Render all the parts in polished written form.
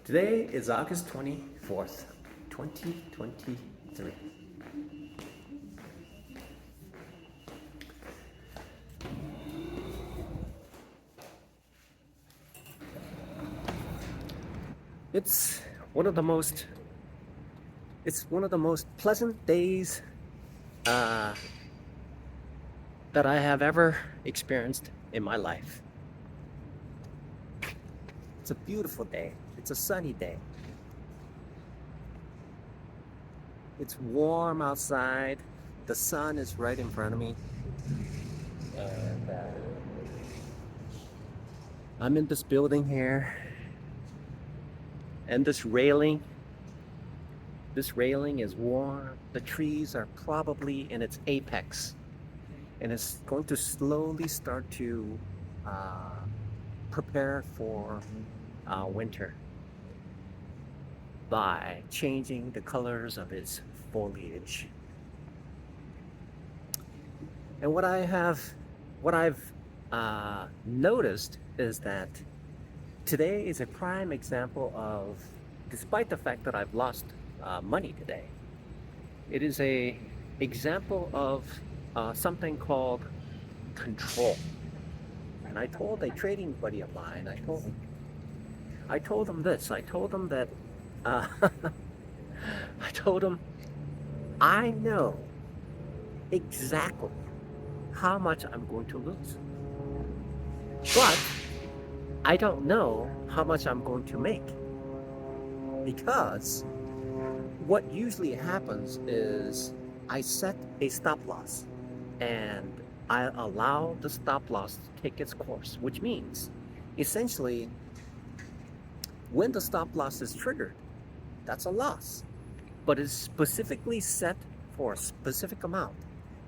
Today is August 24th, 2023. It's one of the most pleasant days that I have ever experienced in my life. It's a beautiful day. It's a sunny day. It's warm outside. The sun is right in front of me. And I'm in this building here. And this railing is warm. The trees are probably in its apex. And it's going to slowly start to prepare for winter by changing the colors of its foliage. And what I've noticed is that today is a prime example of, despite the fact that I've lost money today, it is a example of something called control. And I told a trading buddy of mine, I told him this. I told him that I told him I know exactly how much I'm going to lose, but I don't know how much I'm going to make, because what usually happens is I set a stop loss and I allow the stop loss to take its course, which means essentially when the stop loss is triggered, that's a loss, but it's specifically set for a specific amount,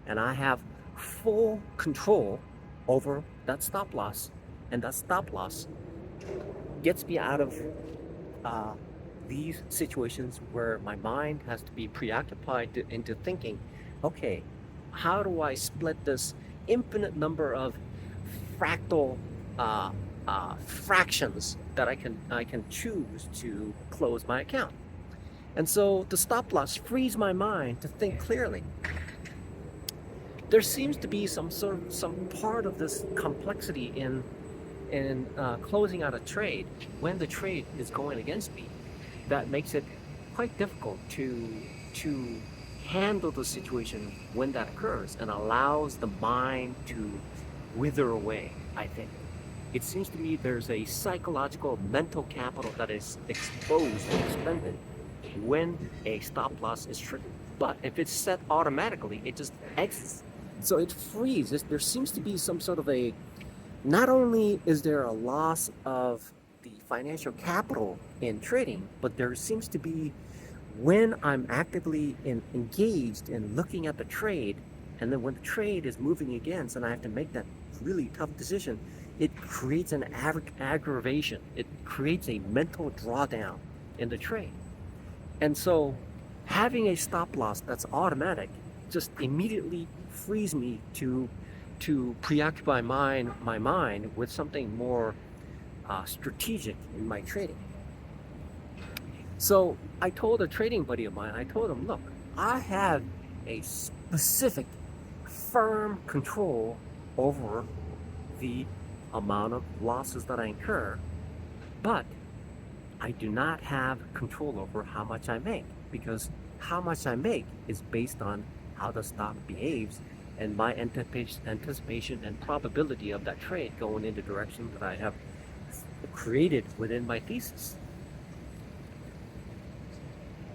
and I have full control over that stop loss, and that stop loss gets me out of these situations where my mind has to be preoccupied into thinking, okay, how do I split this infinite number of fractal fractions that I can choose to close my account. And so the stop loss frees my mind to think clearly. There seems to be some part of this complexity in closing out a trade when the trade is going against me that makes it quite difficult to handle the situation when that occurs, and allows the mind to wither away. I think it seems to me there's a psychological mental capital that is exposed and expended when a stop loss is triggered. But if it's set automatically, it just exits. So it frees. There seems to be some sort of a, not only is there a loss of the financial capital in trading, but there seems to be, when I'm actively engaged in looking at the trade, and then when the trade is moving against and I have to make that really tough decision, it creates an aggravation. It creates a mental drawdown in the trade. And so having a stop loss that's automatic just immediately frees me to preoccupy my mind with something more strategic in my trading. So I told a trading buddy of mine, I told him, look, I have a specific firm control over the amount of losses that I incur, but I do not have control over how much I make, because how much I make is based on how the stock behaves and my anticipation and probability of that trade going in the direction that I have created within my thesis.